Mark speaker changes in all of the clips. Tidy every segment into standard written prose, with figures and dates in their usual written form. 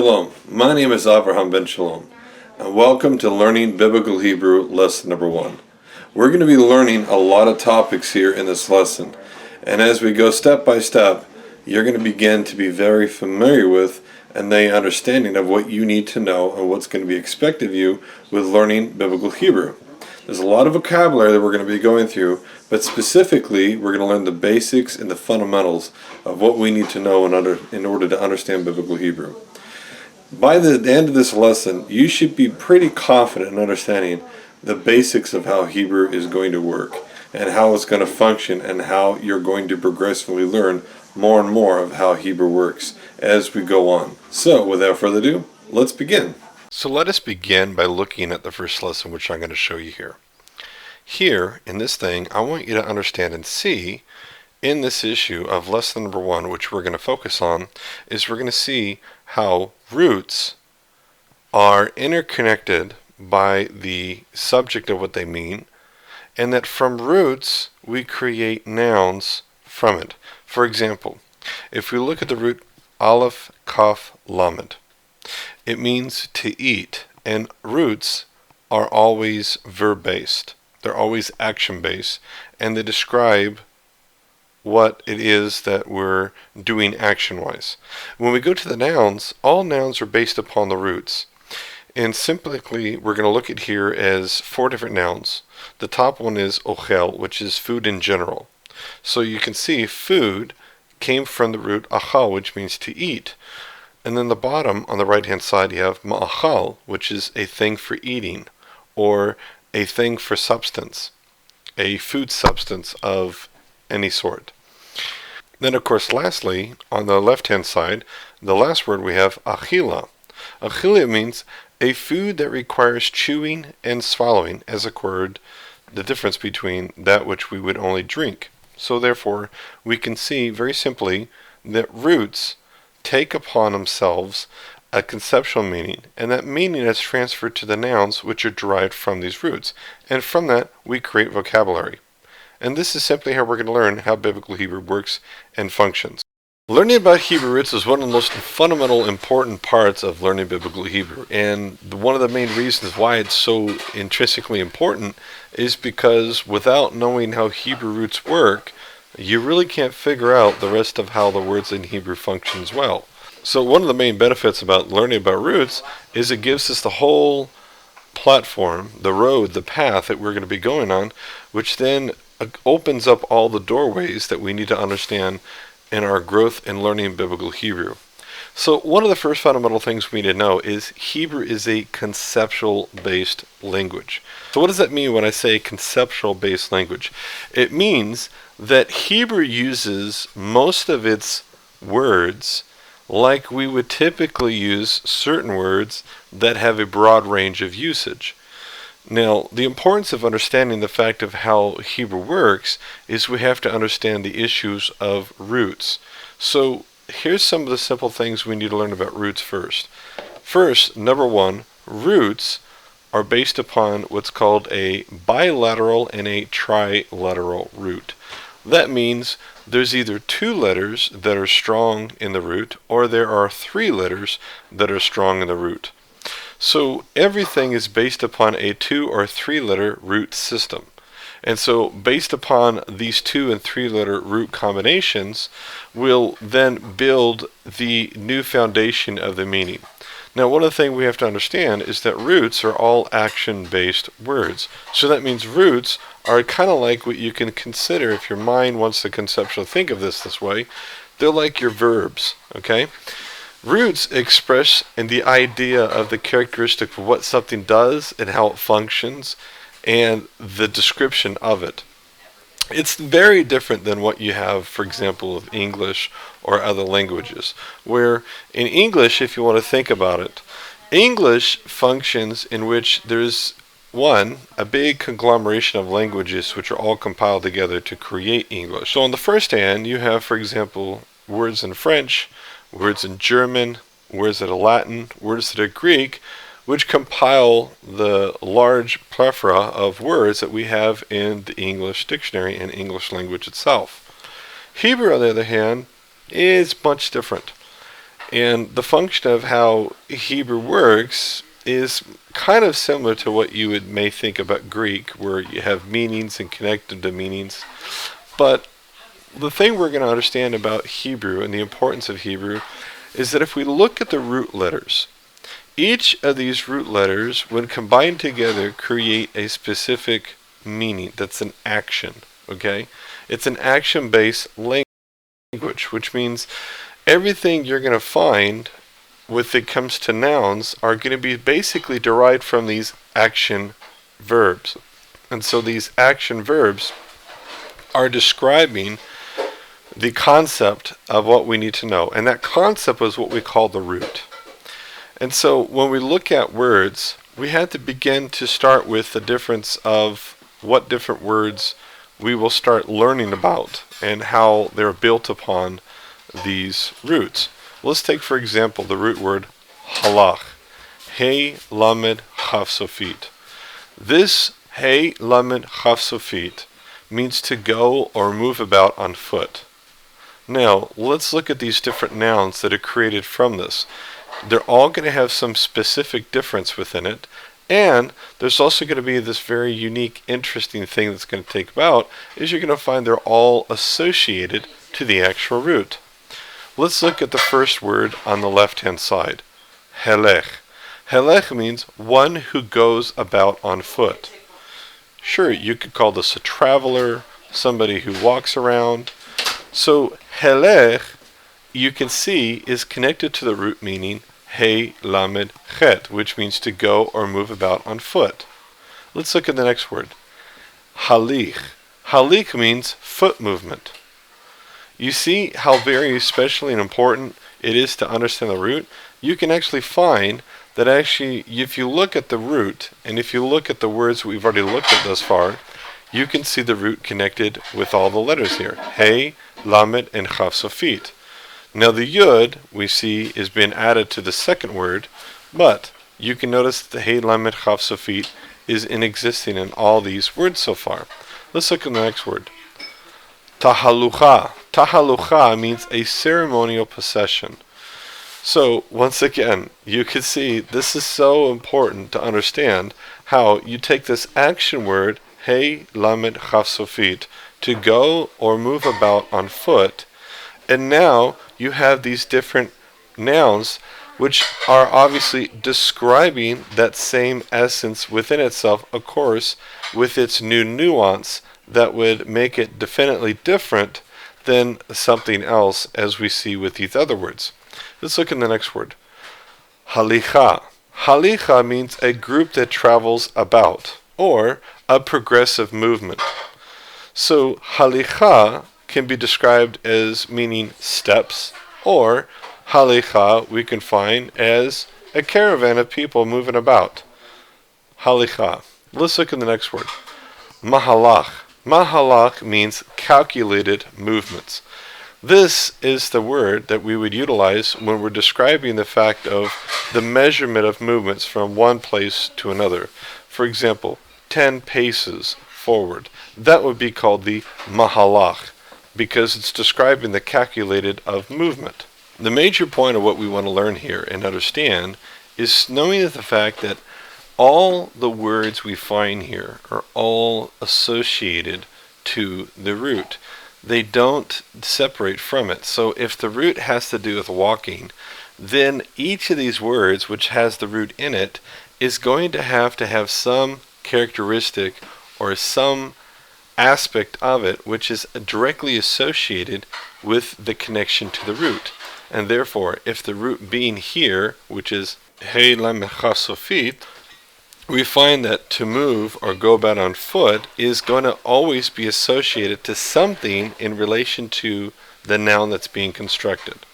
Speaker 1: Shalom, my name is Avraham Ben Shalom, and welcome to Learning Biblical Hebrew lesson number 1. We're going to be learning a lot of topics here in this lesson, and as we go step by step, you're going to begin to be very familiar with and the understanding of what you need to know and what's going to be expected of you with learning Biblical Hebrew. There's a lot of vocabulary that we're going to be going through, but specifically we're going to learn the basics and the fundamentals of what we need to know in order to understand Biblical Hebrew. By the end of this lesson, you should be pretty confident in understanding the basics of how Hebrew is going to work and how it's going to function and how you're going to progressively learn more and more of how Hebrew works as we go on. So, without further ado, let's begin. So let us begin by looking at the first lesson, which I'm going to show you here. Here, in this thing, I want you to understand and see, in this issue of lesson number 1, which we're going to focus on, is we're going to see how roots are interconnected by the subject of what they mean, and that from roots we create nouns from it. For example, if we look at the root Aleph, Kaf, Lamed, it means to eat, and roots are always verb-based. They're always action-based, and they describe what it is that we're doing action-wise. When we go to the nouns, all nouns are based upon the roots. And simply, we're going to look at here as 4 different nouns. The top one is ochel, which is food in general. So you can see food came from the root achal, which means to eat. And then the bottom, on the right-hand side, you have ma'achal, which is a thing for eating, or a thing for substance, a food substance of any sort. Then, of course, lastly, on the left-hand side, the last word we have achila. Achila means a food that requires chewing and swallowing, as occurred the difference between that which we would only drink. So therefore, we can see very simply that roots take upon themselves a conceptual meaning, and that meaning is transferred to the nouns which are derived from these roots, and from that we create vocabulary. And this is simply how we're going to learn how Biblical Hebrew works and functions. Learning about Hebrew roots is one of the most fundamental important parts of learning Biblical Hebrew, and one of the main reasons why it's so intrinsically important is because without knowing how Hebrew roots work, you really can't figure out the rest of how the words in Hebrew function as well. So one of the main benefits about learning about roots is it gives us the whole platform, the road, the path that we're going to be going on, which then opens up all the doorways that we need to understand in our growth in learning Biblical Hebrew. So one of the first fundamental things we need to know is Hebrew is a conceptual-based language. So what does that mean when I say conceptual-based language? It means that Hebrew uses most of its words like we would typically use certain words that have a broad range of usage. Now, the importance of understanding the fact of how Hebrew works is we have to understand the issues of roots. So here's some of the simple things we need to learn about roots first. First, number 1, roots are based upon what's called a bilateral and a trilateral root. That means there's either 2 letters that are strong in the root, or there are 3 letters that are strong in the root. So everything is based upon a 2 or 3 letter root system. And so based upon these 2 and 3 letter root combinations, we'll then build the new foundation of the meaning. Now, one of the things we have to understand is that roots are all action-based words. So that means roots are kind of like what you can consider, if your mind wants to conceptually think of this way, they're like your verbs, okay? Roots express in the idea of the characteristic of what something does and how it functions and the description of it. It's very different than what you have, for example, with English or other languages, where in English, if you want to think about it, English functions in which there's a big conglomeration of languages which are all compiled together to create English. So on the first hand, you have, for example, words in French, words in German, words that are Latin, words that are Greek, which compile the large plethora of words that we have in the English dictionary and English language itself. Hebrew, on the other hand, is much different. And the function of how Hebrew works is kind of similar to what you may think about Greek, where you have meanings and connected to meanings. But the thing we're going to understand about Hebrew and the importance of Hebrew is that if we look at the root letters, each of these root letters, when combined together, create a specific meaning. That's an action, okay? It's an action-based language, which means everything you're going to find when it comes to nouns are going to be basically derived from these action verbs. And so these action verbs are describing the concept of what we need to know. And that concept is what we call the root. And so when we look at words, we have to begin to start with the difference of what different words we will start learning about and how they're built upon these roots. Let's take, for example, the root word halach. Hey lamed chaf sofit. This hey lamed chaf sofit means to go or move about on foot. Now, let's look at these different nouns that are created from this. They're all going to have some specific difference within it, and there's also going to be this very unique, interesting thing that's going to take about, is you're going to find they're all associated to the actual root. Let's look at the first word on the left-hand side, helech. Helech means one who goes about on foot. Sure, you could call this a traveler, somebody who walks around. So helech, you can see, is connected to the root meaning hey lamed chet, which means to go or move about on foot. Let's look at the next word, halich. Halich means foot movement. You see how very especially and important it is to understand the root? You can actually find that actually, if you look at the root, and if you look at the words we've already looked at thus far, you can see the root connected with all the letters here. Hey, lamed, and chaf sofit. Now the yud, we see, is being added to the second word, but you can notice that the hey, lamed, chaf sofit is existing in all these words so far. Let's look at the next word. Tahalucha. Tahalucha means a ceremonial procession. So, once again, you can see this is so important to understand how you take this action word, hey, lamed, chaf sofit, to go or move about on foot, and now you have these different nouns which are obviously describing that same essence within itself, of course, with its new nuance that would make it definitely different than something else as we see with these other words. Let's look at the next word. Halicha. Halicha means a group that travels about, or a progressive movement. So halicha can be described as meaning steps, or halicha we can find as a caravan of people moving about. Halicha. Let's look at the next word. Mahalach. Mahalach means calculated movements. This is the word that we would utilize when we're describing the fact of the measurement of movements from one place to another. For example, 10 paces forward. That would be called the mahalach, because it's describing the calculated of movement. The major point of what we want to learn here and understand is knowing the fact that all the words we find here are all associated to the root. They don't separate from it. So if the root has to do with walking, then each of these words which has the root in it is going to have some characteristic or some aspect of it which is directly associated with the connection to the root. And therefore, if the root being here, which is hey lamed chaf sofit, we find that to move or go about on foot is going to always be associated to something in relation to the noun that's being constructed.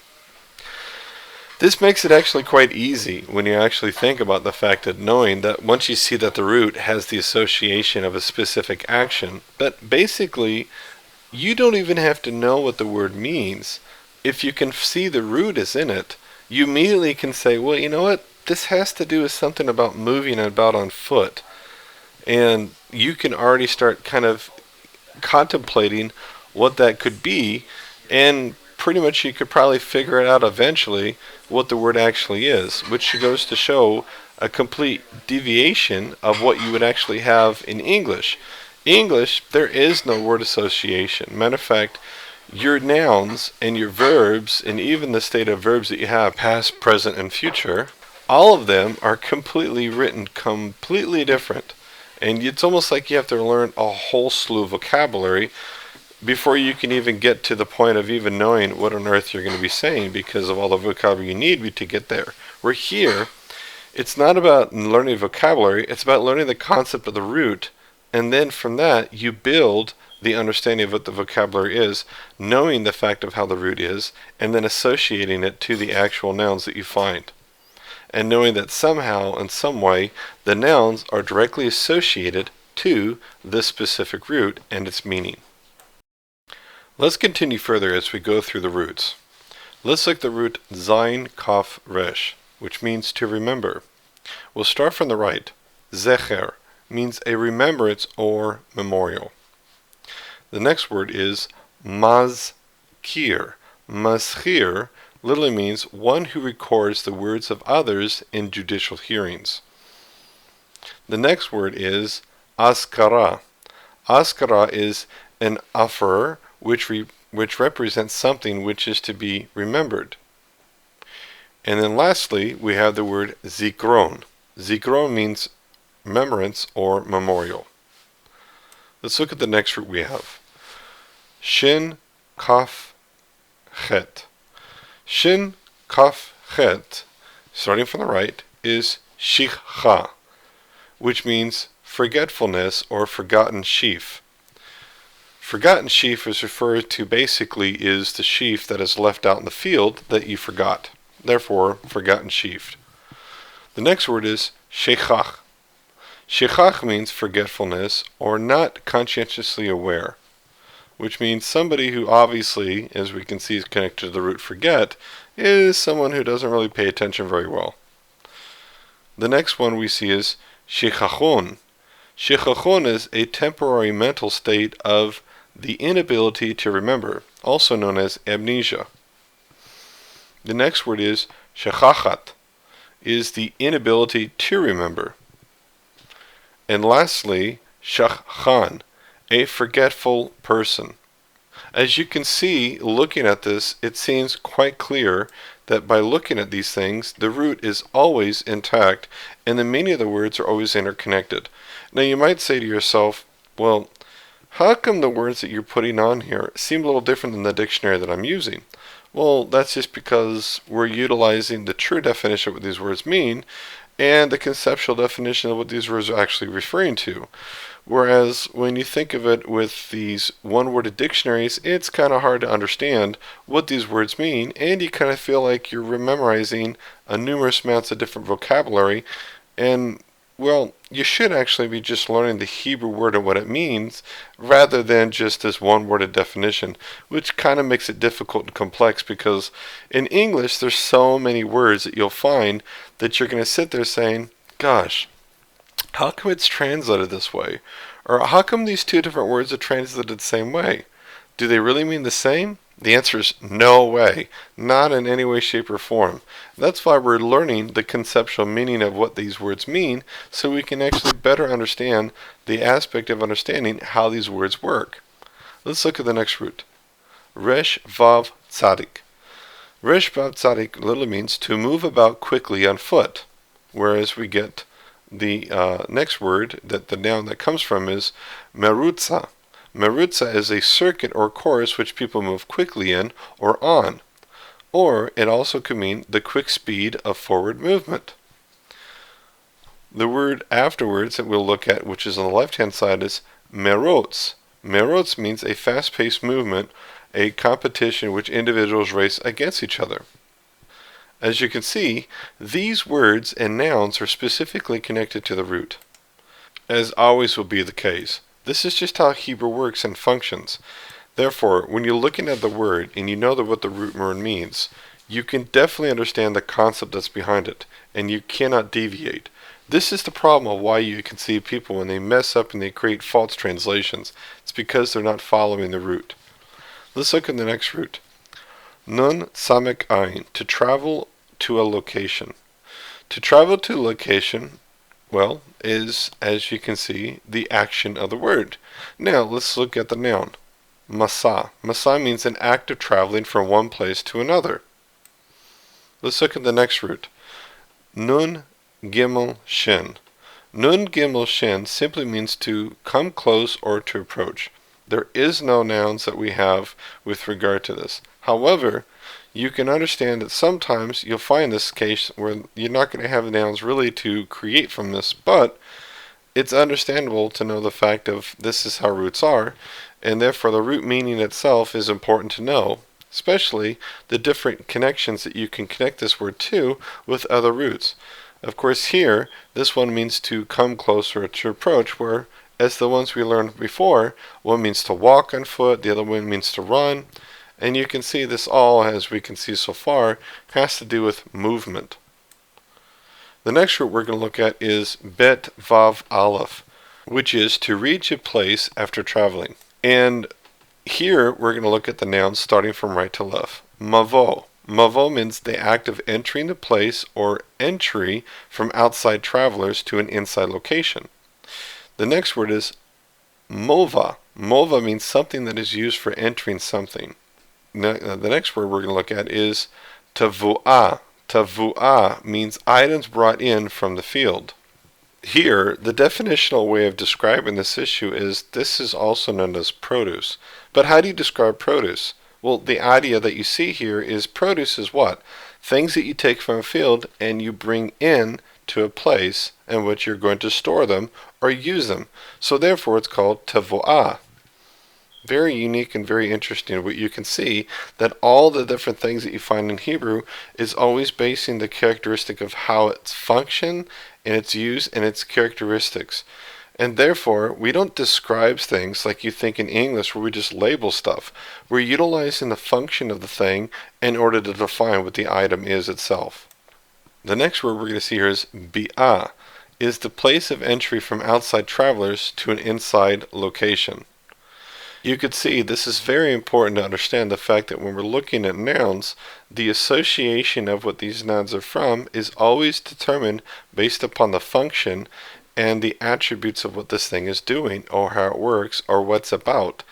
Speaker 1: This makes it actually quite easy when you actually think about the fact that knowing that once you see that the root has the association of a specific action, that basically you don't even have to know what the word means. If you can see the root is in it, you immediately can say, well, you know what? This has to do with something about moving about on foot. And you can already start kind of contemplating what that could be and pretty much you could probably figure it out eventually what the word actually is, which goes to show a complete deviation of what you would actually have in English. English, there is no word association. Matter of fact, your nouns and your verbs, and even the state of verbs that you have, past, present, and future, all of them are completely written completely different. And it's almost like you have to learn a whole slew of vocabulary before you can even get to the point of even knowing what on earth you're going to be saying, because of all the vocabulary you need to get there. We're here, it's not about learning vocabulary, it's about learning the concept of the root, and then from that you build the understanding of what the vocabulary is, knowing the fact of how the root is, and then associating it to the actual nouns that you find. And knowing that somehow, in some way, the nouns are directly associated to this specific root and its meaning. Let's continue further as we go through the roots. Let's look at the root Zayin Kaf Resh, which means to remember. We'll start from the right. Zecher means a remembrance or memorial. The next word is Mazkir. Mazkir literally means one who records the words of others in judicial hearings. The next word is Askara. Askara is an afer, which represents something which is to be remembered. And then lastly, we have the word Zikron. Zikron means remembrance or memorial. Let's look at the next root we have. Shin Kaf Chet. Shin Kaf Chet, starting from the right, is Shikha, which means forgetfulness or forgotten sheaf. Forgotten sheaf is referred to basically is the sheaf that is left out in the field that you forgot. Therefore, forgotten sheaf. The next word is shechach. Shechach means forgetfulness or not conscientiously aware, which means somebody who obviously, as we can see, is connected to the root forget, is someone who doesn't really pay attention very well. The next one we see is shechachon. Shechachon is a temporary mental state of the inability to remember, also known as amnesia. The next word is shechachat, is the inability to remember. And lastly, shachchan, a forgetful person. As you can see, looking at this, it seems quite clear that by looking at these things, the root is always intact, and the meaning of the words are always interconnected. Now you might say to yourself, well, how come the words that you're putting on here seem a little different than the dictionary that I'm using? Well, that's just because we're utilizing the true definition of what these words mean and the conceptual definition of what these words are actually referring to. Whereas when you think of it with these one-worded dictionaries, it's kind of hard to understand what these words mean, and you kind of feel like you're memorizing a numerous amounts of different vocabulary, and well, you should actually be just learning the Hebrew word and what it means, rather than just this one-worded definition, which kind of makes it difficult and complex, because in English there's so many words that you'll find that you're going to sit there saying, gosh, how come it's translated this way? Or how come these two different words are translated the same way? Do they really mean the same? The answer is no way. Not in any way, shape, or form. That's why we're learning the conceptual meaning of what these words mean, so we can actually better understand the aspect of understanding how these words work. Let's look at the next root. Resh Vav Tzadik. Resh Vav Tzadik literally means to move about quickly on foot, whereas we get the next word, that the noun that comes from, is merutza. Merutza is a circuit or course which people move quickly in or on. Or it also could mean the quick speed of forward movement. The word afterwards that we'll look at, which is on the left-hand side, is merotz. Merotz means a fast-paced movement, a competition in which individuals race against each other. As you can see, these words and nouns are specifically connected to the root, as always will be the case. This is just how Hebrew works and functions. Therefore, when you're looking at the word and you know what the root word means, you can definitely understand the concept that's behind it, and you cannot deviate. This is the problem of why you can see people when they mess up and they create false translations. It's because they're not following the root. Let's look at the next root. Nun samek ein, to travel to a location. To travel to a location, well, is, as you can see, the action of the word. Now, let's look at the noun. Masa. Masa means an act of traveling from one place to another. Let's look at the next root. Nun gimel shin. Nun gimel shin simply means to come close or to approach. There is no nouns that we have with regard to this. However, you can understand that sometimes you'll find this case where you're not going to have nouns really to create from this, but it's understandable to know the fact of this is how roots are, and therefore the root meaning itself is important to know, especially the different connections that you can connect this word to with other roots. Of course here, this one means to come closer or to approach, where as the ones we learned before, one means to walk on foot, the other one means to run, and you can see this all, as we can see so far, has to do with movement. The next root we're going to look at is bet vav aleph, which is to reach a place after traveling. And here we're going to look at the nouns starting from right to left. Mavo. Mavo means the act of entering the place or entry from outside travelers to an inside location. The next word is mova. Mova means something that is used for entering something. The next word we're going to look at is tavu'ah. Tavu'ah means items brought in from the field. Here, the definitional way of describing this issue is this is also known as produce. But how do you describe produce? Well, the idea that you see here is produce is what? Things that you take from a field and you bring in to a place in which you're going to store them or use them. So therefore it's called tavu'ah. Very unique and very interesting. What you can see that all the different things that you find in Hebrew is always basing the characteristic of how it's function and its use and its characteristics. And therefore, we don't describe things like you think in English where we just label stuff. We're utilizing the function of the thing in order to define what the item is itself. The next word we're going to see here is bi'ah, is the place of entry from outside travelers to an inside location. You could see this is very important to understand the fact that when we're looking at nouns, the association of what these nouns are from is always determined based upon the function and the attributes of what this thing is doing or how it works or what's about.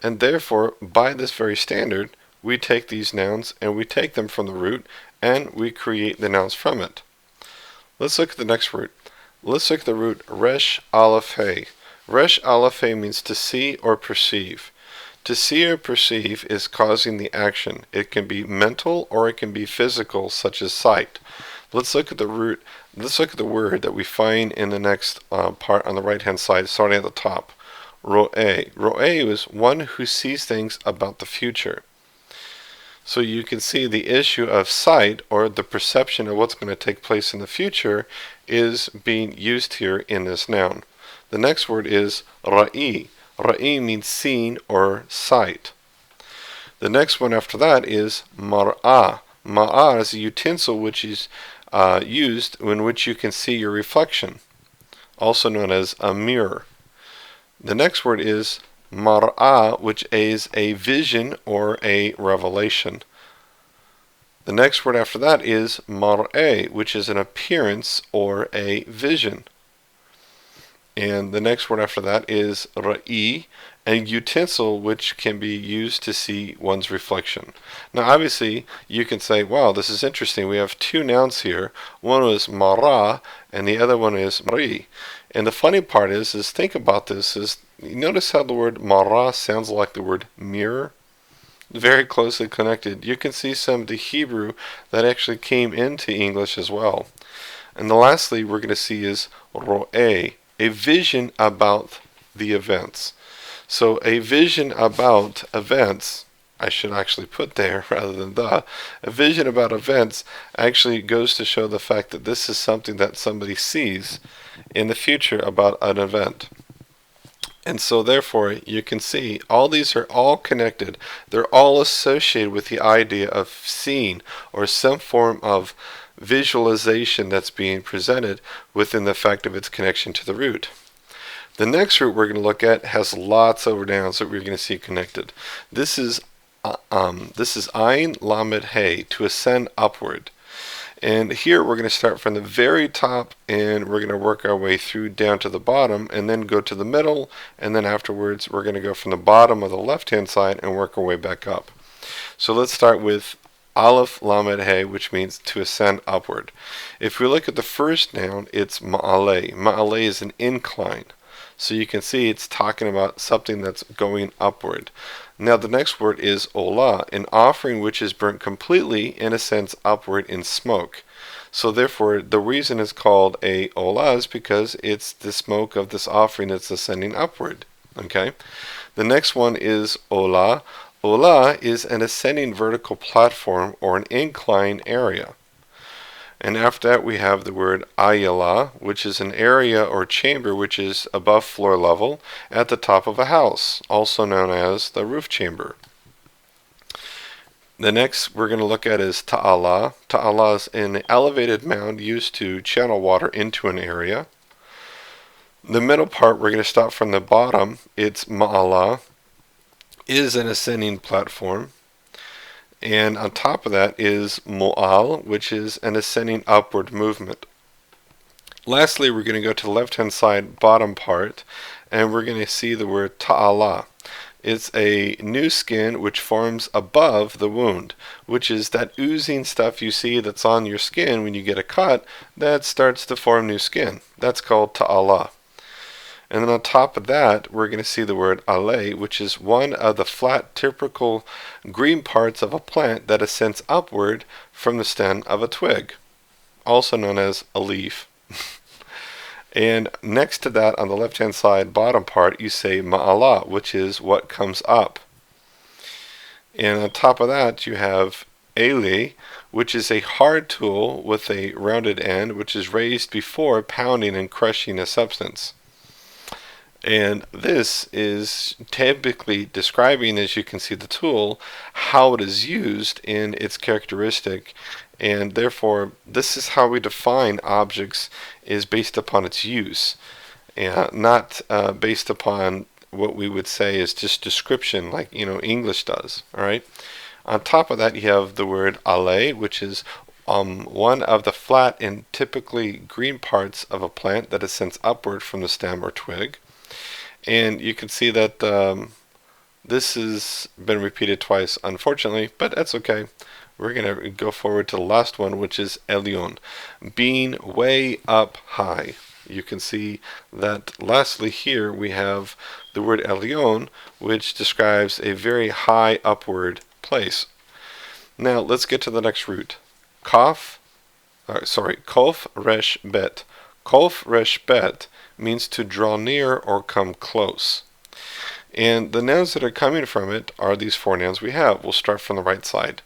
Speaker 1: And therefore, by this very standard, we take these nouns and we take them from the root and we create the nouns from it. Let's look at the next root. Let's look at the root resh aleph hey. Resh aleph hey means to see or perceive. To see or perceive is causing the action. It can be mental or it can be physical, such as sight. Let's look at the root. Let's look at the word that we find in the next part on the right hand side, starting at the top. Ro'eh. Ro'eh is one who sees things about the future. So you can see the issue of sight, or the perception of what's going to take place in the future, is being used here in this noun. The next word is ra'i. Ra'i means seen or sight. The next one after that is mar'ah. Mar'ah is a utensil which is used in which you can see your reflection, also known as a mirror. The next word is mar'ah, which is a vision or a revelation. The next word after that is mar'eh, which is an appearance or a vision. And the next word after that is ra'i, a utensil which can be used to see one's reflection. Now obviously you can say, wow, this is interesting. We have two nouns here. One is mara and the other one is mari. And the funny part is think about this, is you notice how the word mara sounds like the word mirror? Very closely connected. You can see some of the Hebrew that actually came into English as well. And lastly we're going to see is ro'eh, a vision about the events. So a vision about events, I should actually put there rather than a vision about events actually goes to show the fact that this is something that somebody sees in the future about an event. And so therefore you can see all these are all connected. They're all associated with the idea of seeing or some form of visualization that's being presented within the fact of its connection to the root. The next root we're going to look at has lots of nouns that we're going to see connected. This is this is Ayin Lamed Hey, to ascend upward. And here we're going to start from the very top and we're going to work our way through down to the bottom and then go to the middle, and then afterwards we're going to go from the bottom of the left hand side and work our way back up. So let's start with Aleph Lamed Hey, which means to ascend upward. If we look at the first noun, it's Ma'aleh. Ma'aleh is an incline. So you can see it's talking about something that's going upward. Now the next word is Olah, an offering which is burnt completely, in a sense, upward in smoke. So therefore, the reason it's called a Olah is because it's the smoke of this offering that's ascending upward. Okay. The next one is Olah. Olah is an ascending vertical platform or an incline area. And after that we have the word Ayala, which is an area or chamber which is above floor level at the top of a house, also known as the roof chamber. The next we're going to look at is Ta'ala. Ta'ala is an elevated mound used to channel water into an area. The middle part, we're going to start from the bottom. It's Ma'ala, is an ascending platform. And on top of that is Mu'al, which is an ascending upward movement. Lastly, we're going to go to the left-hand side bottom part, and we're going to see the word Ta'ala. It's a new skin which forms above the wound, which is that oozing stuff you see that's on your skin when you get a cut that starts to form new skin. That's called Ta'ala. And then on top of that, we're going to see the word alay, which is one of the flat, typical green parts of a plant that ascends upward from the stem of a twig, also known as a leaf. And next to that, on the left-hand side, bottom part, you say ma'ala, which is what comes up. And on top of that, you have ele, which is a hard tool with a rounded end, which is raised before pounding and crushing a substance. And this is typically describing, as you can see the tool, how it is used in its characteristic. And therefore, this is how we define objects, is based upon its use, and not based upon what we would say is just description, like English does. All right. On top of that, you have the word ale, which is one of the flat and typically green parts of a plant that ascends upward from the stem or twig. And you can see that this has been repeated twice, unfortunately, but that's okay. We're going to go forward to the last one, which is Elyon, being way up high. You can see that lastly here we have the word Elyon, which describes a very high upward place. Now let's get to the next root. Kof resh bet. Kof resh bet means to draw near or come close. And the nouns that are coming from it are these four nouns we have. We'll start from the right side.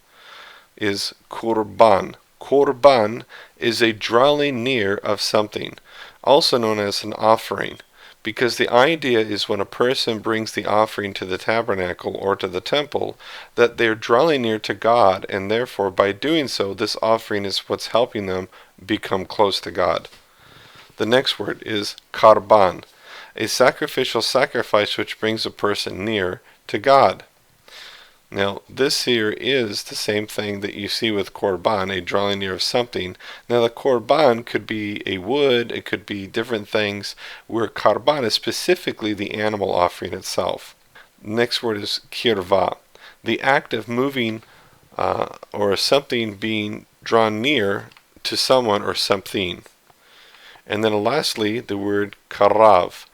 Speaker 1: Is kurban. Kurban is a drawing near of something, also known as an offering, because the idea is when a person brings the offering to the tabernacle or to the temple, that they're drawing near to God, and therefore by doing so, this offering is what's helping them become close to God. The next word is karban, a sacrificial sacrifice which brings a person near to God. Now, this here is the same thing that you see with korban, a drawing near of something. Now, the korban could be a wood, it could be different things, where karban is specifically the animal offering itself. Next word is kirva, the act of moving or something being drawn near to someone or something. And then lastly, the word karav,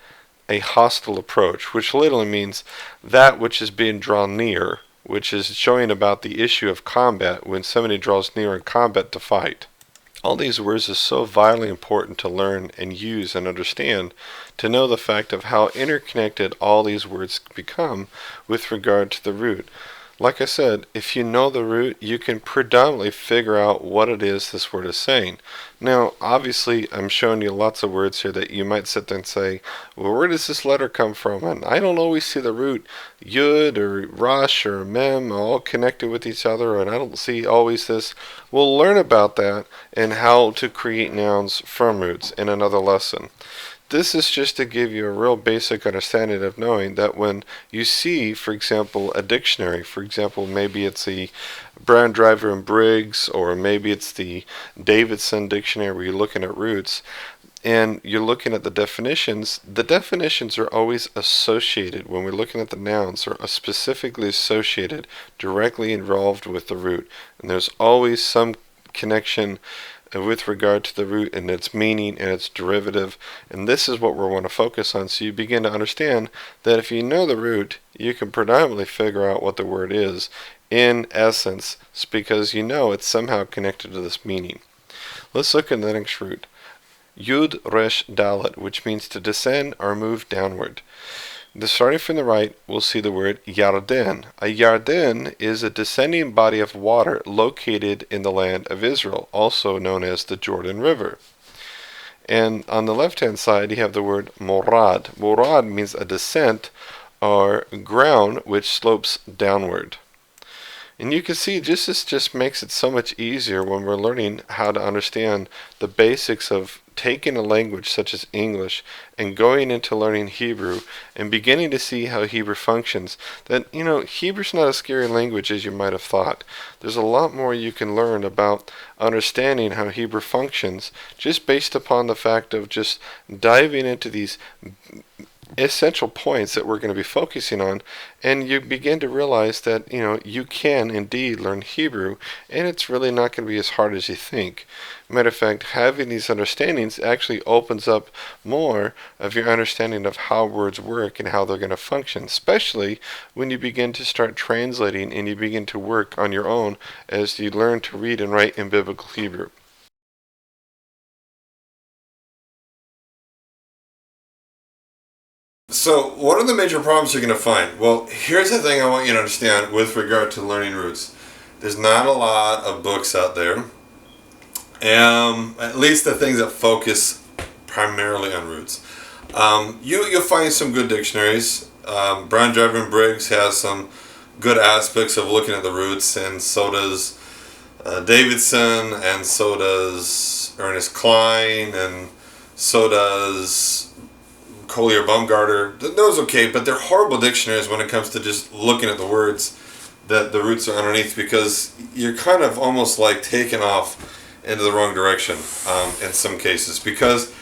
Speaker 1: a hostile approach, which literally means that which is being drawn near, which is showing about the issue of combat, when somebody draws near in combat to fight. All these words are so vitally important to learn and use and understand, to know the fact of how interconnected all these words become with regard to the root. Like I said, if you know the root, you can predominantly figure out what it is this word is saying. Now, obviously, I'm showing you lots of words here that you might sit there and say, well, where does this letter come from? And I don't always see the root yud or rosh or mem all connected with each other, and I don't see always this. We'll learn about that and how to create nouns from roots in another lesson. This is just to give you a real basic understanding of knowing that when you see, for example, a dictionary, for example, maybe it's the Brown, Driver, and Briggs, or maybe it's the Davidson dictionary where you're looking at roots, and you're looking at the definitions are always associated, when we're looking at the nouns, are specifically associated, directly involved with the root. And there's always some connection with regard to the root and its meaning and its derivative, and this is what we want to focus on, so you begin to understand that if you know the root, you can predominantly figure out what the word is in essence, because you know it's somehow connected to this meaning. Let's look at the next root, Yud Resh Dalet, which means to descend or move downward. Starting from the right, we'll see the word Yarden. A Yarden is a descending body of water located in the land of Israel, also known as the Jordan River. And on the left-hand side, you have the word Morad. Morad means a descent or ground which slopes downward. And you can see this just makes it so much easier when we're learning how to understand the basics of taking a language such as English and going into learning Hebrew and beginning to see how Hebrew functions. That, Hebrew's not a scary language as you might have thought. There's a lot more you can learn about understanding how Hebrew functions just based upon the fact of just diving into these essential points that we're going to be focusing on, and you begin to realize that you can indeed learn Hebrew, and it's really not going to be as hard as you think. Matter of fact, having these understandings actually opens up more of your understanding of how words work and how they're going to function, especially when you begin to start translating and you begin to work on your own as you learn to read and write in Biblical Hebrew. So, what are the major problems you're going to find? Well, here's the thing I want you to understand with regard to learning roots. There's not a lot of books out there, at least the things that focus primarily on roots. You'll find some good dictionaries. Brown, Driver, and Briggs has some good aspects of looking at the roots, and so does Davidson, and so does Ernest Klein, and so does Collier Baumgartner. Those okay, but they're horrible dictionaries when it comes to just looking at the words that the roots are underneath, because you're kind of almost like taken off into the wrong direction in some cases, because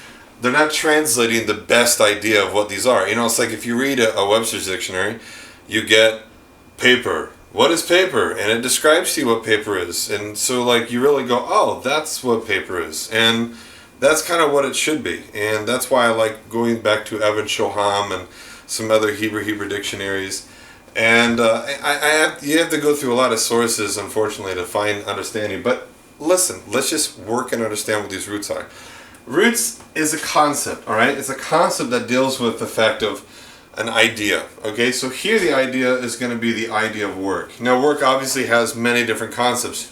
Speaker 1: they're not translating the best idea of what these are. It's like if you read a Webster's dictionary, you get paper. What is paper? And it describes to you what paper is. And so you really go, oh, that's what paper is. And that's kind of what it should be, and that's why I like going back to Evan Shoham and some other Hebrew dictionaries. And you have to go through a lot of sources, unfortunately, to find understanding. But listen, let's just work and understand what these roots are. Roots is a concept, all right? It's a concept that deals with the fact of an idea, okay? So here the idea is going to be the idea of work. Now, work obviously has many different concepts.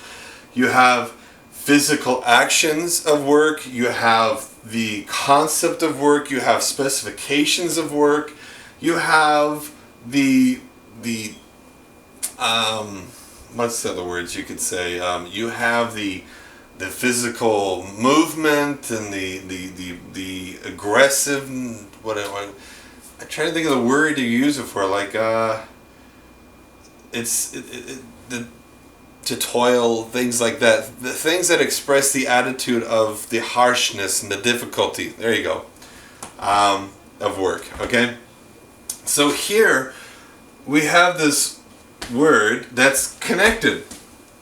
Speaker 1: You have physical actions of work, you have the concept of work, you have specifications of work, you have the what's the other words you could say? You have the physical movement and the aggressive. I'm trying to think of the word you use it for. To toil, things like that. The things that express the attitude of the harshness and the difficulty. There you go. Of work. Okay. So here we have this word that's connected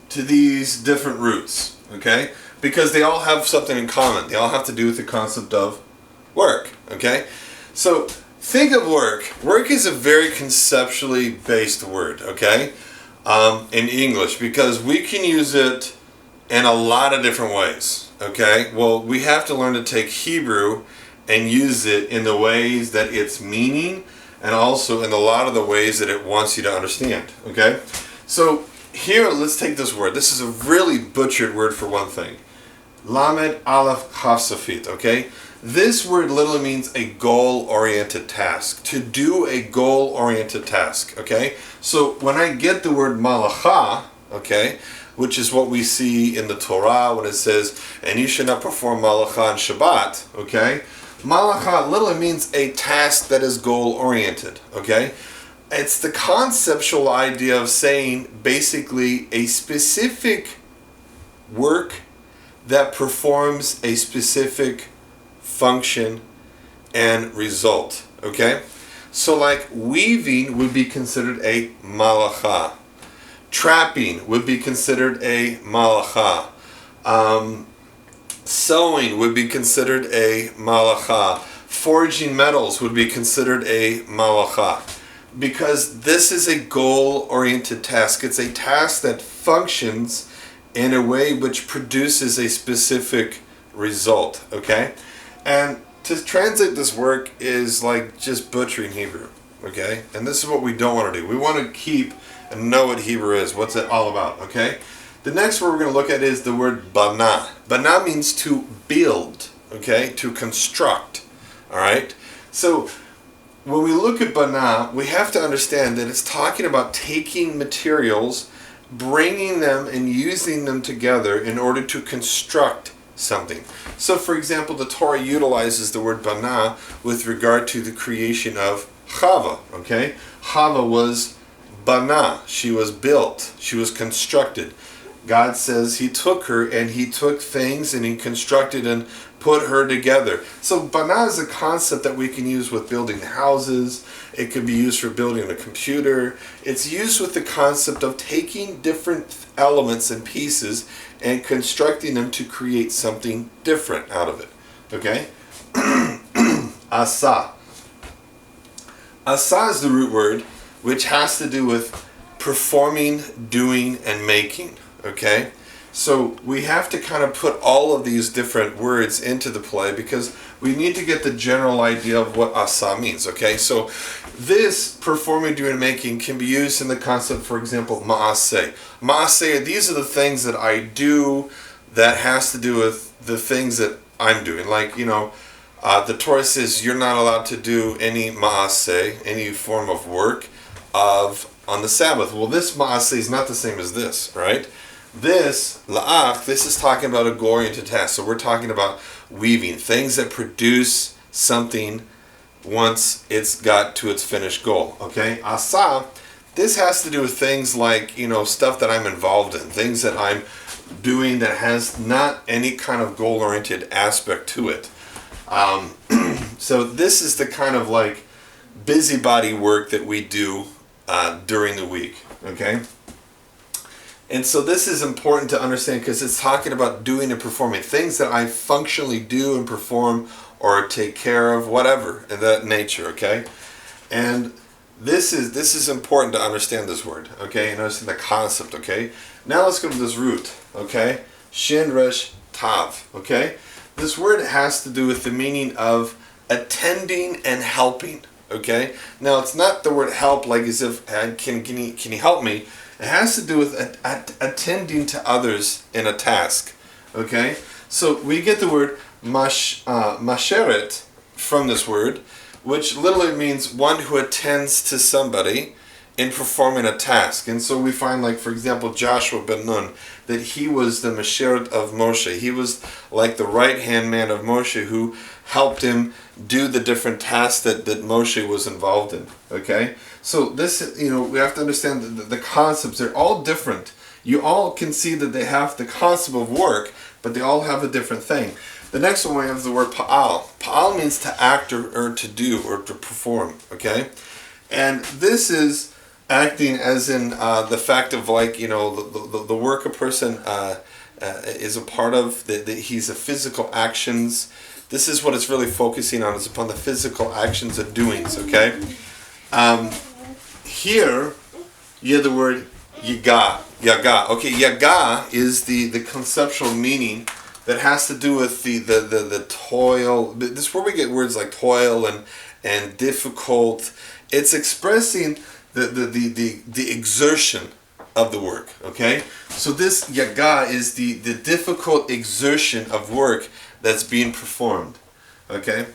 Speaker 1: to these different roots. Okay, because they all have something in common. They all have to do with the concept of work. Okay, so think of work. Work is a very conceptually based word. Okay. In English, because we can use it in a lot of different ways. Okay, well, we have to learn to take Hebrew and use it in the ways that it's meaning, and also in a lot of the ways that it wants you to understand. Okay, so here let's take this word. This is a really butchered word for one thing. Lamed Aleph Chaf Safit, okay? This word literally means a goal-oriented task. To do a goal-oriented task, okay? So when I get the word malacha, okay, which is what we see in the Torah when it says, and you should not perform malacha on Shabbat, okay? Malacha literally means a task that is goal-oriented, okay? It's the conceptual idea of saying basically a specific work that performs a specific function and result, okay? So like weaving would be considered a malacha. Trapping would be considered a malacha. Sewing would be considered a malacha. Forging metals would be considered a malacha. Because this is a goal-oriented task. It's a task that functions in a way which produces a specific result, okay? And to translate this work is like just butchering Hebrew, okay? And this is what we don't want to do. We want to keep and know what Hebrew is, what's it all about, okay? The next word we're going to look at is the word bana. Bana means to build, okay? To construct, all right? So when we look at bana, we have to understand that it's talking about taking materials, bringing them and using them together in order to construct something. So for example, the Torah utilizes the word bana with regard to the creation of Chava, okay? Chava was bana, she was built, she was constructed. God says he took her and he took things and he constructed and put her together. So bana is a concept that we can use with building houses. It could be used for building a computer. It's used with the concept of taking different elements and pieces and constructing them to create something different out of it. Okay? Asa. Asa is the root word, which has to do with performing, doing, and making. Okay? So we have to kind of put all of these different words into the play because we need to get the general idea of what asa means. Okay? So this performing, doing, and making can be used in the concept, for example, ma'aseh. Ma'aseh, these are the things that I do that has to do with the things that I'm doing. Like, you know, the Torah says you're not allowed to do any ma'aseh, any form of work on the Sabbath. Well, this ma'aseh is not the same as this, right? This, la'ach, this is talking about a goal-oriented task. So we're talking about weaving, things that produce something once it's got to its finished goal, okay? Asa, this has to do with things like, you know, stuff that I'm involved in, things that I'm doing that has not any kind of goal-oriented aspect to it. So this is the kind of like busybody work that we do during the week, okay? And so this is important to understand because it's talking about doing and performing things that I functionally do and perform or take care of, whatever, in that nature, okay? And this is important to understand this word, okay? And understand the concept, okay? Now let's go to this root, okay? Shin Resh Tav, okay? This word has to do with the meaning of attending and helping, okay? Now it's not the word help like as if, can you help me? It has to do with attending to others in a task, okay? So we get the word masheret from this word, which literally means one who attends to somebody in performing a task. And so we find, like, for example, Joshua ben Nun, that he was the masheret of Moshe. He was like the right-hand man of Moshe who helped him do the different tasks that Moshe was involved in, okay? So this, you know, we have to understand the concepts. They're all different. You all can see that they have the concept of work, but they all have a different thing. The next one we have is the word pa'al. Pa'al means to act or to do or to perform, okay? And this is acting as in the fact of, like, you know, the work a person is a part of, he's a physical actions. This is what it's really focusing on, is upon the physical actions and doings, okay? Here, you have the word yaga. Okay, yaga is the conceptual meaning that has to do with the toil. This is where we get words like toil and difficult. It's expressing the exertion of the work, okay? So this yaga is the difficult exertion of work that's being performed, okay?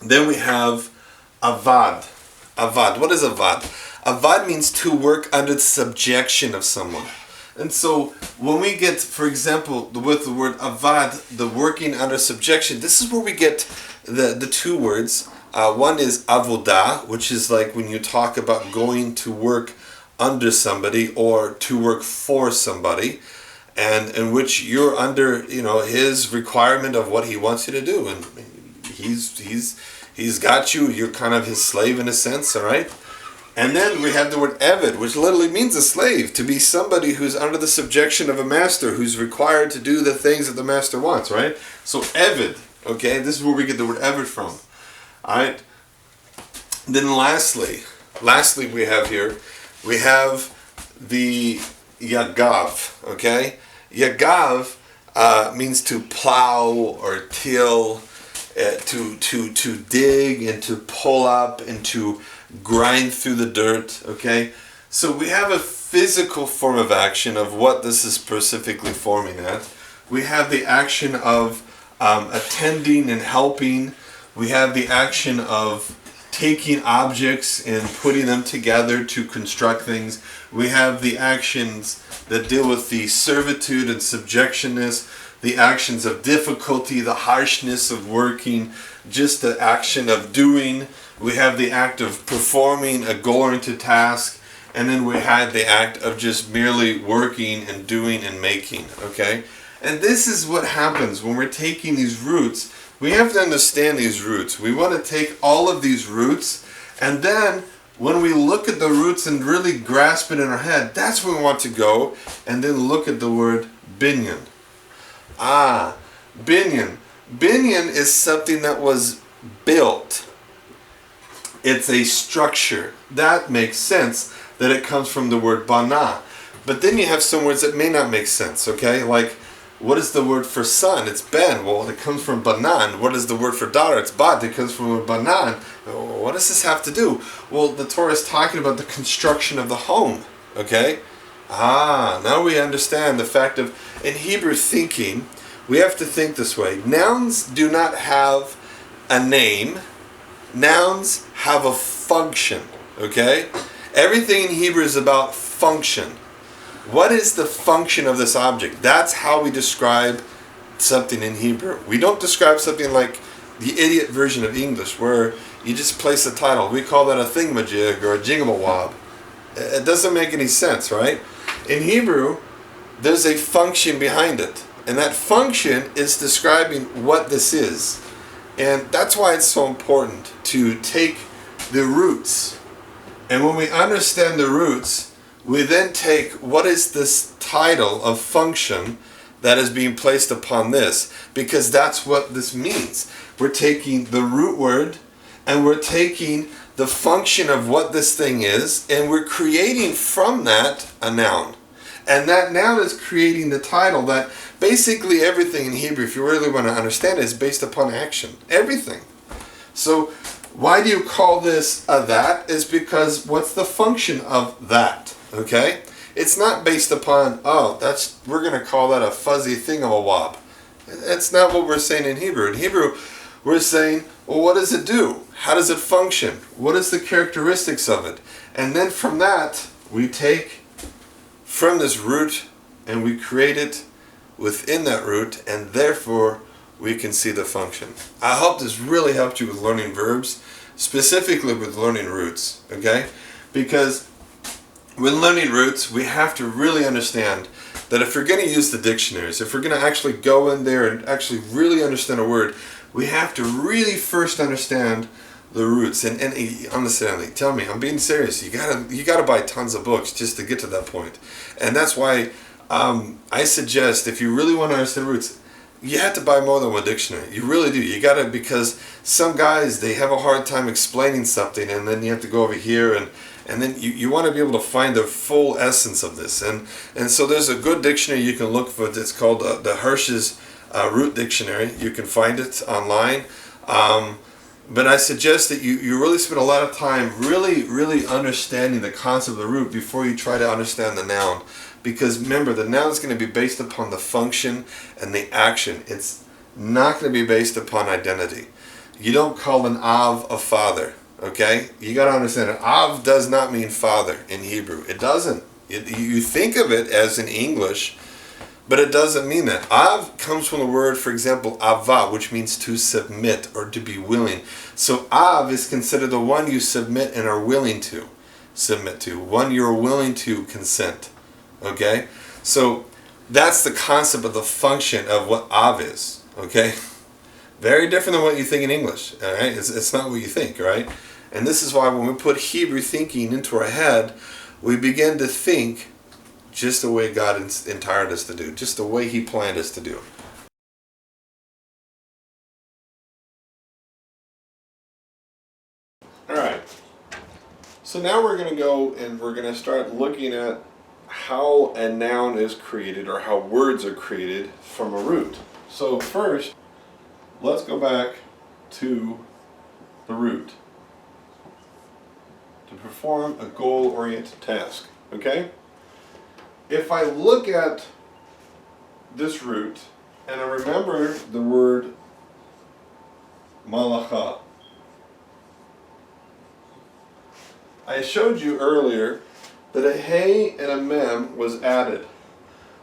Speaker 1: Then we have avad. Avad, what is avad? Avad means to work under the subjection of someone. And so when we get, for example, with the word avad, the working under subjection, this is where we get the two words. One is avodah, which is like when you talk about going to work under somebody or to work for somebody, and in which you're under, his requirement of what he wants you to do, and he's got you. You're kind of his slave in a sense, all right? And then we have the word eved, which literally means a slave, to be somebody who's under the subjection of a master, who's required to do the things that the master wants, right? So eved, okay, this is where we get the word eved from, all right? Then lastly we have the yagav, okay? Yagav means to plow or till, to dig and to pull up and to grind through the dirt, okay? So we have a physical form of action of what this is specifically forming at. We have the action of attending and helping. We have the action of taking objects and putting them together to construct things. We have the actions that deal with the servitude and subjectionness, the actions of difficulty, the harshness of working, just the action of doing. We have the act of performing a goal-oriented task, and then we had the act of just merely working and doing and making, okay? And this is what happens when we're taking these roots. We have to understand these roots. We want to take all of these roots, and then when we look at the roots and really grasp it in our head, that's where we want to go, and then look at the word binyan. Binyan. Binyan is something that was built. It's a structure. That makes sense that it comes from the word bana. But then you have some words that may not make sense, okay? Like, what is the word for son? It's ben. Well, it comes from banan. What is the word for daughter? It's bat. It comes from banan. What does this have to do? Well, the Torah is talking about the construction of the home, okay? Now we understand the fact of, in Hebrew thinking, we have to think this way. Nouns do not have a name. Nouns have a function, okay? Everything in Hebrew is about function. What is the function of this object? That's how we describe something in Hebrew. We don't describe something like the idiot version of English where you just place a title. We call that a thingamajig or a jingamawob. It doesn't make any sense, right? In Hebrew, there's a function behind it. And that function is describing what this is. And that's why it's so important to take the roots. And when we understand the roots, we then take what is this title of function that is being placed upon this, because that's what this means. We're taking the root word and we're taking the function of what this thing is, and we're creating from that a noun. And that noun is creating the title that basically everything in Hebrew, if you really want to understand it, is based upon action. Everything. So why do you call this a that? Is because what's the function of that? Okay? It's not based upon, we're going to call that a fuzzy thingamawob. That's not what we're saying in Hebrew. In Hebrew, we're saying, well, what does it do? How does it function? What is the characteristics of it? And then from that, we take from this root and we create it within that root, and therefore we can see the function. I hope this really helped you with learning verbs, specifically with learning roots, okay? Because when learning roots, we have to really understand that if we're going to use the dictionaries, if we're going to actually go in there and actually really understand a word, we have to really first understand the roots. And honestly, tell me, I'm being serious. You gotta buy tons of books just to get to that point. And that's why I suggest, if you really want to understand roots, you have to buy more than one dictionary. You really do. You gotta, because some guys, they have a hard time explaining something, and then you have to go over here and then you want to be able to find the full essence of this. And so there's a good dictionary you can look for. It's called the Hirsch's Root Dictionary. You can find it online. But I suggest that you really spend a lot of time really understanding the concept of the root before you try to understand the noun. Because remember, the noun is going to be based upon the function and the action. It's not going to be based upon identity. You don't call an av a father, okay? You got to understand it. Av does not mean father in Hebrew. It doesn't. You think of it as in English, but it doesn't mean that. Av comes from the word, for example, ava, which means to submit or to be willing. So av is considered the one you submit and are willing to submit to, one you're willing to consent. Okay? So that's the concept of the function of what av is. Okay? Very different than what you think in English. All right? It's not what you think, right? And this is why when we put Hebrew thinking into our head, we begin to think just the way God entired us to do, just the way He planned us to do. Alright, so now we're going to go and we're going to start looking at how a noun is created or how words are created from a root. So first, let's go back to the root to perform a goal-oriented task, okay? If I look at this root and I remember the word malacha, I showed you earlier that a hey and a mem was added.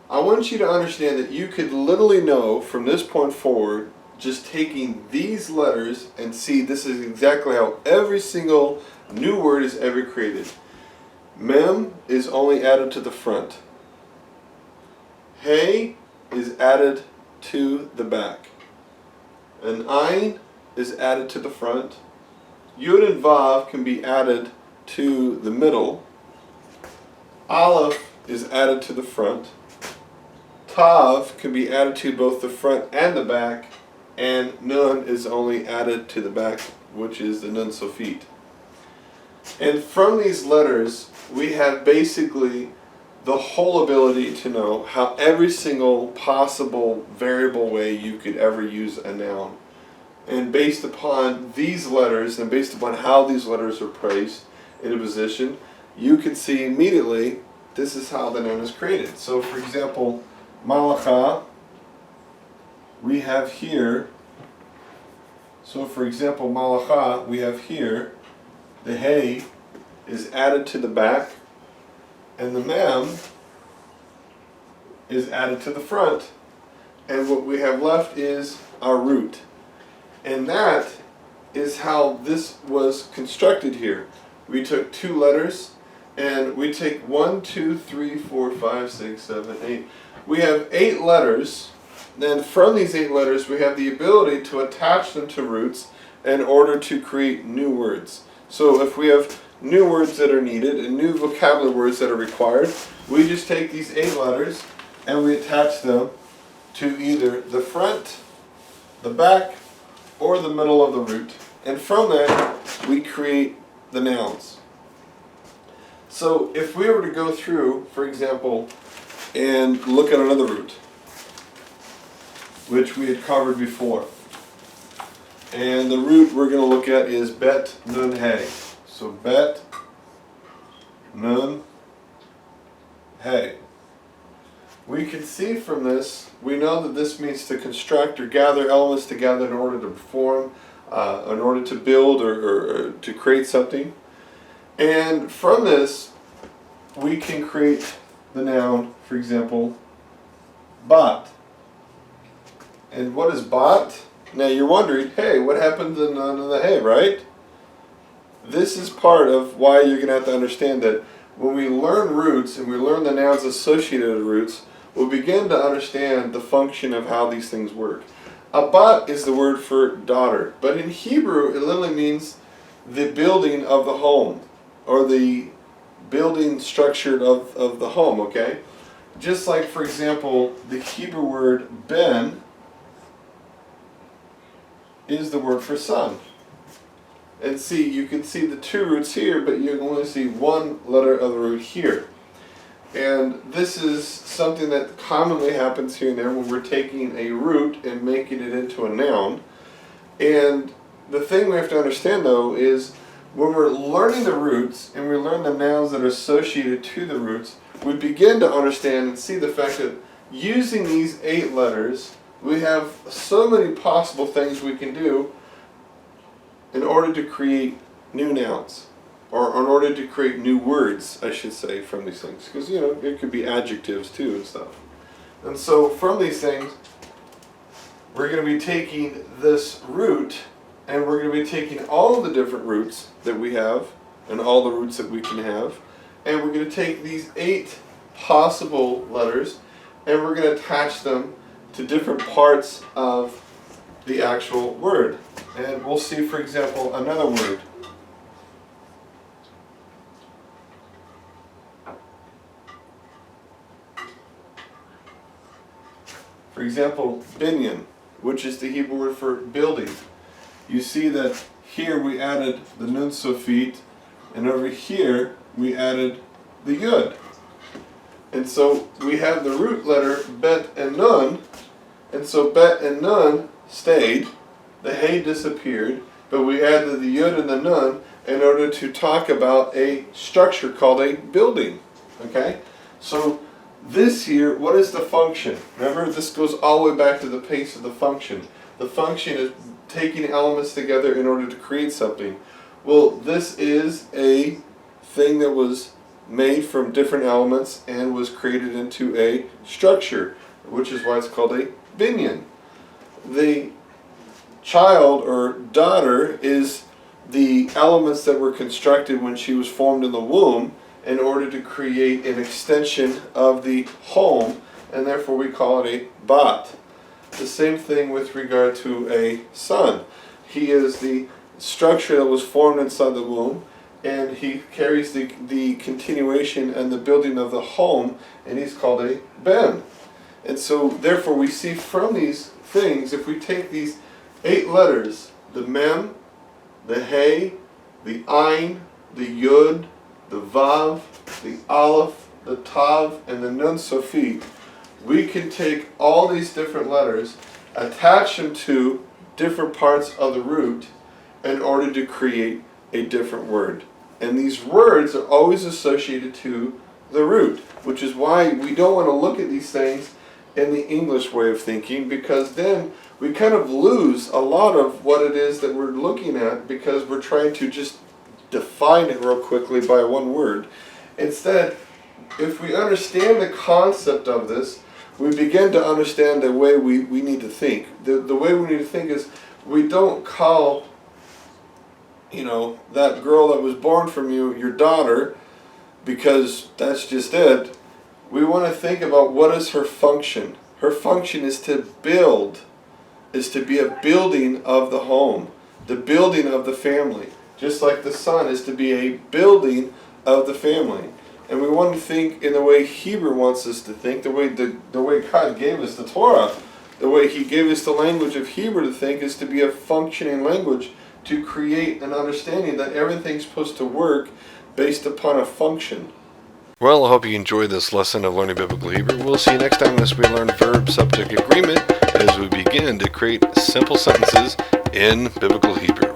Speaker 1: I want you to understand that you could literally know from this point forward, just taking these letters and see this is exactly how every single new word is ever created. Mem is only added to the front. Hey is added to the back. An ayin is added to the front. Yud and Vav can be added to the middle. Aleph is added to the front. Tav can be added to both the front and the back. And Nun is only added to the back, which is the Nun Sofit. And from these letters, we have basically the whole ability to know how every single possible variable way you could ever use a noun. And based upon these letters, and based upon how these letters are placed in a position, you can see immediately this is how the noun is created. So for example, malacha, we have here, so for example, malacha, we have here, the hey is added to the back, and the mem is added to the front. And what we have left is our root. And that is how this was constructed here. We took two letters, and we take 1, 2, 3, 4, 5, 6, 7, 8. We have 8 letters. Then from these 8 letters, we have the ability to attach them to roots in order to create new words. So if we have new words that are needed and new vocabulary words that are required, we just take these 8 letters and we attach them to either the front, the back, or the middle of the root. And from that, we create the nouns. So if we were to go through, for example, and look at another root, which we had covered before. And the root we're going to look at is bet, nun, hey. So bet, nun, hey. We can see from this, we know that this means to construct or gather elements together in order to perform, in order to build or to create something. And from this, we can create the noun, for example, bat. And what is bat? Now you're wondering, hey, what happened to the nun and the hey, right? This is part of why you're going to have to understand that when we learn roots and we learn the nouns associated with roots, we'll begin to understand the function of how these things work. Abat is the word for daughter, but in Hebrew it literally means the building of the home, or the building structure of the home, okay? Just like, for example, the Hebrew word ben is the word for son. And see, you can see the 2 roots here, but you can only see 1 letter of the root here. And this is something that commonly happens here and there when we're taking a root and making it into a noun. And the thing we have to understand though is when we're learning the roots and we learn the nouns that are associated to the roots, we begin to understand and see the fact that using these 8 letters, we have so many possible things we can do in order to create new nouns, or in order to create new words, I should say, from these things. Because, you know, it could be adjectives too and stuff. And so from these things, we're going to be taking this root, and we're going to be taking all of the different roots that we have, and all the roots that we can have, and we're going to take these 8 possible letters, and we're going to attach them to different parts of the actual word. And we'll see, for example, another word. For example, binyan, which is the Hebrew word for building. You see that here we added the nun sofit, and over here we added the yud. And so we have the root letter bet and nun, and so bet and nun stayed, the hey disappeared, but we added the yud and the nun in order to talk about a structure called a building. Okay? So this here, what is the function? Remember, this goes all the way back to the base of the function. The function is taking elements together in order to create something. Well, this is a thing that was made from different elements and was created into a structure, which is why it's called a binyan. The child or daughter is the elements that were constructed when she was formed in the womb in order to create an extension of the home, and therefore we call it a bat. The same thing with regard to a son. He is the structure that was formed inside the womb, and he carries the continuation and the building of the home, and he's called a ben. And so therefore we see from these things, if we take these 8 letters, the mem, the hey, the ayin, the yud, the vav, the aleph, the tav, and the nun sofit, we can take all these different letters, attach them to different parts of the root in order to create a different word. And these words are always associated to the root, which is why we don't want to look at these things in the English way of thinking, because then we kind of lose a lot of what it is that we're looking at, because we're trying to just define it real quickly by one word. Instead, if we understand the concept of this, we begin to understand the way we need to think. The way we need to think is, we don't call, you know, that girl that was born from you your daughter, because that's just it. We want to think about what is her function. Her function is to build, is to be a building of the home, the building of the family. Just like the son is to be a building of the family. And we want to think in the way Hebrew wants us to think, the way God gave us the Torah, the way He gave us the language of Hebrew to think, is to be a functioning language, to create an understanding that everything's supposed to work based upon a function. Well, I hope you enjoyed this lesson of learning Biblical Hebrew. We'll see you next time as we learn verb, subject, agreement as we begin to create simple sentences in Biblical Hebrew.